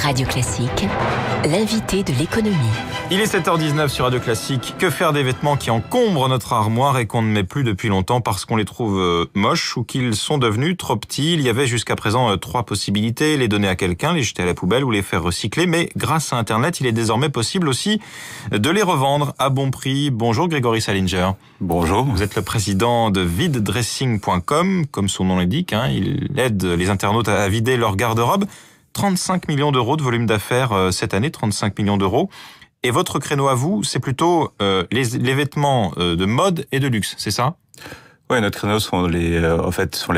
Radio Classique, l'invité de l'économie. Il est 7h19 sur Radio Classique. Que faire des vêtements qui encombrent notre armoire et qu'on ne met plus depuis longtemps parce qu'on les trouve moches ou qu'ils sont devenus trop petits? Il y avait jusqu'à présent 3 possibilités: les donner à quelqu'un, les jeter à la poubelle ou les faire recycler. Mais grâce à Internet, il est désormais possible aussi de les revendre à bon prix. Bonjour Grégory Salinger. Bonjour. Vous êtes le président de viddressing.com. Comme son nom l'indique, il aide les internautes à vider leur garde-robe. 35 millions d'euros de volume d'affaires cette année, 35 millions d'euros. Et votre créneau à vous, c'est plutôt les vêtements de mode et de luxe, c'est ça? Ouais, notre créneau sont les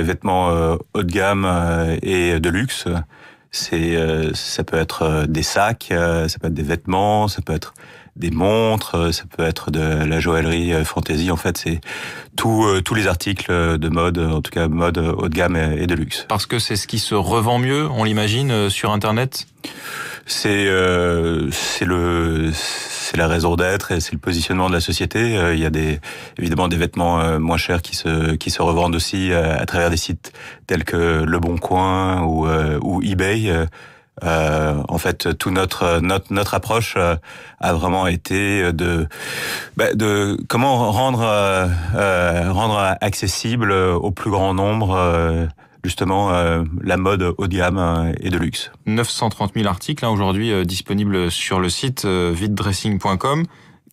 vêtements haut de gamme et de luxe. Ça peut être des sacs, ça peut être des vêtements, ça peut être des montres, ça peut être de la joaillerie fantaisie. En fait, c'est tous les articles de mode, en tout cas mode haut de gamme et de luxe. Parce que c'est ce qui se revend mieux, on l'imagine, sur Internet? C'est la raison d'être et c'est le positionnement de la société. Il y a évidemment des vêtements moins chers qui se revendent aussi à travers des sites tels que Le Bon Coin ou eBay. En fait, tout notre approche a vraiment été de comment rendre accessible au plus grand nombre justement la mode haut de gamme et de luxe. 930 000 articles aujourd'hui disponibles sur le site viddressing.com.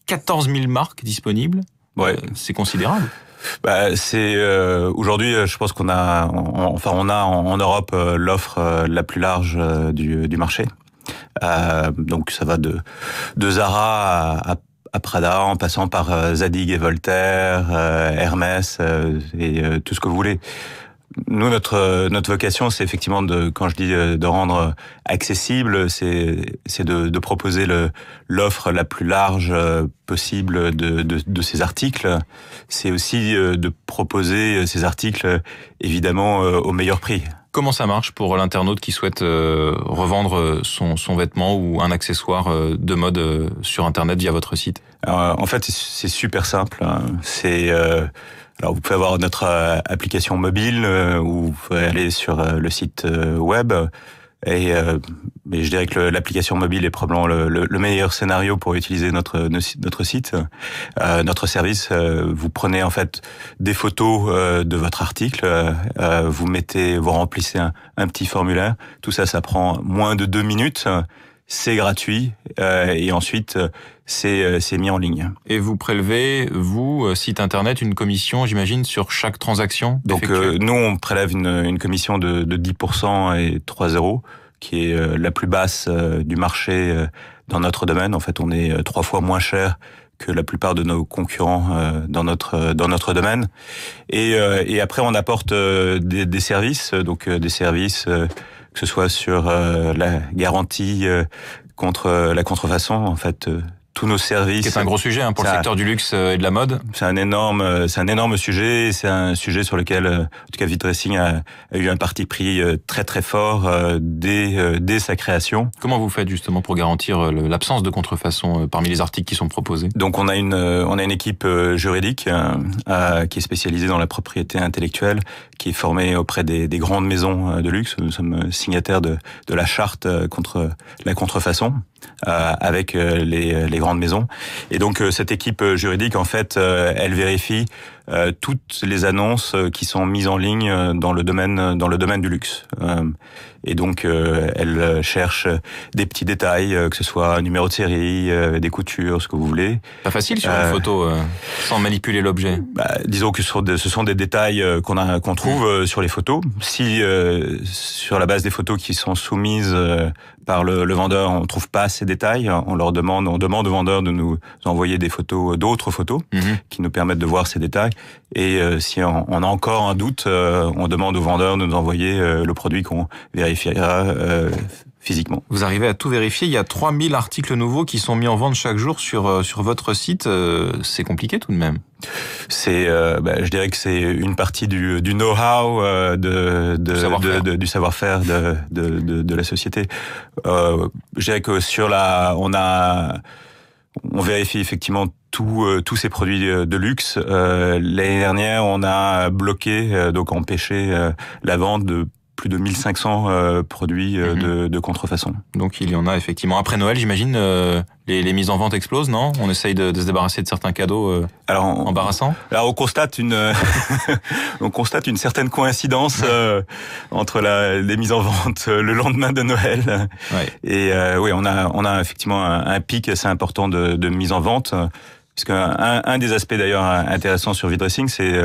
14 000 marques disponibles. Ouais. C'est considérable. C'est aujourd'hui, je pense qu'on a en Europe l'offre la plus large du marché. Donc ça va de Zara à Prada, en passant par Zadig et Voltaire, Hermès et tout ce que vous voulez. Nous, notre vocation, c'est effectivement quand je dis de rendre accessible, c'est de proposer l'offre la plus large possible de ces articles. C'est aussi de proposer ces articles, évidemment, au meilleur prix. Comment ça marche pour l'internaute qui souhaite revendre son vêtement ou un accessoire de mode sur Internet via votre site? En fait, c'est super simple. Alors, vous pouvez avoir notre application mobile ou vous pouvez aller sur le site web. Et je dirais que l'application mobile est probablement le meilleur scénario pour utiliser notre site, notre service. Vous prenez en fait des photos de votre article, vous remplissez un petit formulaire. Tout ça prend moins de 2 minutes. C'est gratuit et ensuite c'est mis en ligne. Et vous prélevez, site internet, une commission, j'imagine, sur chaque transaction? Donc nous, on prélève une commission de 10% et 3 €, qui est la plus basse du marché dans notre domaine. En fait, on est 3 fois moins cher que la plupart de nos concurrents dans notre domaine. Et après, on apporte des services, donc des services que ce soit sur la garantie contre la contrefaçon, en fait. Tous nos services. C'est un gros sujet pour le secteur du luxe et de la mode. C'est un énorme sujet. C'est un sujet sur lequel, en tout cas, Viddressing a eu un parti pris très très fort dès sa création. Comment vous faites justement pour garantir l'absence de contrefaçon parmi les articles qui sont proposés? Donc on a une équipe juridique qui est spécialisée dans la propriété intellectuelle, qui est formée auprès des grandes maisons de luxe. Nous sommes signataires de la charte contre la contrefaçon avec les grandes maisons. Et donc cette équipe juridique, en fait, elle vérifie toutes les annonces qui sont mises en ligne dans le domaine du luxe. Et donc elle cherche des petits détails, que ce soit un numéro de série, des coutures, ce que vous voulez. Pas facile sur une photo, sans manipuler l'objet. Disons que ce sont des détails qu'on trouve sur les photos. Si sur la base des photos qui sont soumises par le vendeur, on trouve pas ces détails, on demande au vendeur de nous envoyer des photos, d'autres photos, qui nous permettent de voir ces détails. Et si on a encore un doute, on demande au vendeur de nous envoyer le produit qu'on vérifiera physiquement. Vous arrivez à tout vérifier. Il y a 3000 articles nouveaux qui sont mis en vente chaque jour sur votre site. C'est compliqué tout de même. Je dirais que c'est une partie du know-how du savoir-faire de la société. Je dirais que on vérifie effectivement tous ces produits de luxe. L'année dernière, on a bloqué, donc empêché la vente de plus de 1500 produits de contrefaçon. Donc il y en a effectivement. Après Noël, j'imagine, les mises en vente explosent, non? On essaye de se débarrasser de certains cadeaux embarrassants. Alors on constate une certaine coïncidence entre les mises en vente le lendemain de Noël. Ouais. Et oui, on a effectivement un pic assez important de mise en vente. Parce qu'un des aspects d'ailleurs intéressants sur V-Dressing, c'est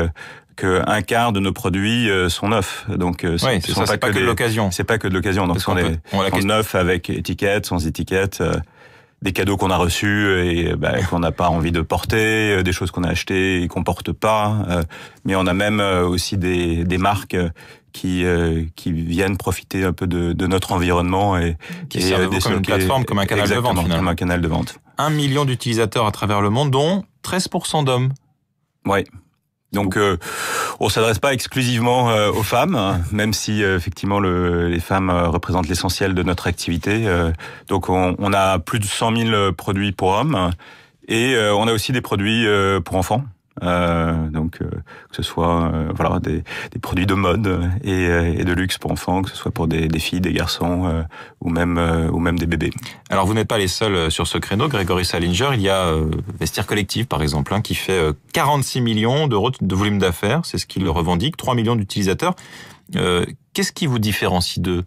qu'un quart de nos produits sont neufs. Donc c'est pas que de l'occasion. C'est pas que de l'occasion. Donc sont neufs avec étiquette, sans étiquette. Des cadeaux qu'on a reçus et qu'on n'a pas envie de porter, des choses qu'on a achetées et qu'on porte pas. Mais on a même aussi des marques qui viennent profiter un peu de notre environnement et qui servent comme une plateforme, comme un canal de vente finalement. Comme un canal de vente. 1 million d'utilisateurs à travers le monde, dont 13% d'hommes. Oui. Donc, on s'adresse pas exclusivement aux femmes, même si effectivement les femmes représentent l'essentiel de notre activité. Donc, on a plus de 100 000 produits pour hommes et on a aussi des produits pour enfants. Donc, que ce soit des produits de mode et de luxe pour enfants, que ce soit pour des filles, des garçons ou même des bébés. Alors vous n'êtes pas les seuls sur ce créneau, Grégory Salinger. Il y a Vestiaire Collective par exemple, qui fait 46 millions d'euros de volume d'affaires, c'est ce qu'il revendique, 3 millions d'utilisateurs. Qu'est-ce qui vous différencie d'eux?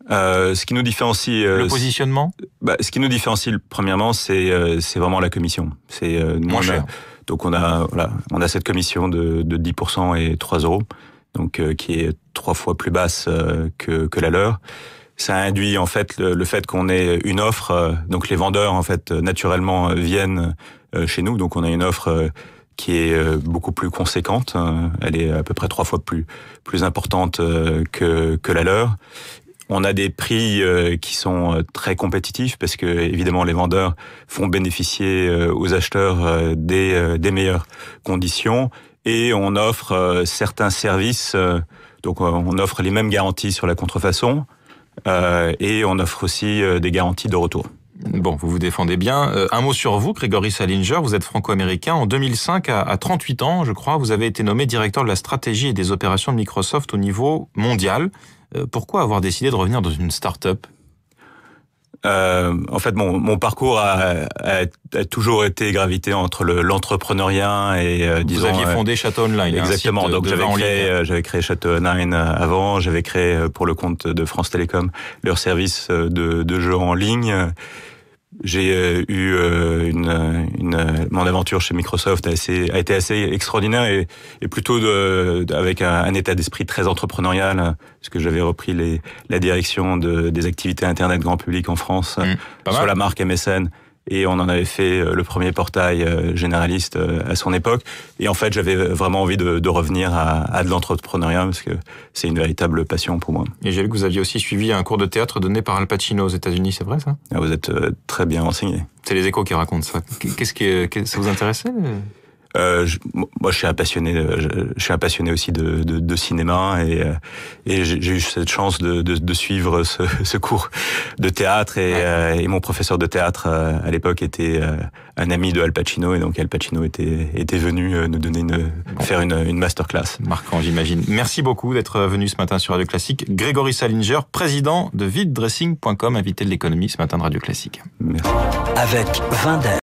Ce qui nous différencie, le positionnement. Ce qui nous différencie premièrement, c'est vraiment la commission. C'est moins cher. Donc on a cette commission de 10% et 3 €, donc qui est 3 fois plus basse que la leur. Ça induit en fait le fait qu'on ait une offre. Donc les vendeurs en fait naturellement viennent chez nous. Donc on a une offre qui est beaucoup plus conséquente. Elle est à peu près 3 fois plus importante que la leur. On a des prix qui sont très compétitifs parce que évidemment les vendeurs font bénéficier aux acheteurs des meilleures conditions et on offre certains services. Donc on offre les mêmes garanties sur la contrefaçon et on offre aussi des garanties de retour. Bon, vous vous défendez bien. Un mot sur vous, Grégory Salinger. Vous êtes franco-américain. En 2005, à 38 ans, je crois, vous avez été nommé directeur de la stratégie et des opérations de Microsoft au niveau mondial. Pourquoi avoir décidé de revenir dans une start-up? En fait, mon parcours a toujours été gravité entre l'entrepreneuriat et disons. Vous aviez fondé Château Online. Exactement. Donc j'avais créé Château Online avant. J'avais créé pour le compte de France Télécom leur service de jeux en ligne. J'ai eu mon aventure chez Microsoft a été assez extraordinaire et plutôt avec un état d'esprit très entrepreneurial parce que j'avais repris la direction des activités internet grand public en France sur la marque MSN et on en avait fait le premier portail généraliste à son époque et en fait j'avais vraiment envie de revenir à de l'entrepreneuriat parce que c'est une véritable passion pour moi. Et j'ai lu que vous aviez aussi suivi un cours de théâtre donne par Al Pacino aux États-Unis, c'est vrai ça? Vous êtes très bien renseigné. C'est les Échos qui racontent ça. Ça vous intéressait? Moi, je suis un passionné aussi de cinéma et j'ai eu cette chance de suivre ce cours de théâtre et mon professeur de théâtre à l'époque était un ami de Al Pacino et donc Al Pacino était venu nous donner faire une masterclass. Marquant, j'imagine. Merci beaucoup d'être venu ce matin sur Radio Classique. Grégory Salinger, président de VidDressing.com, invité de l'économie ce matin de Radio Classique. Merci. Avec Wendel.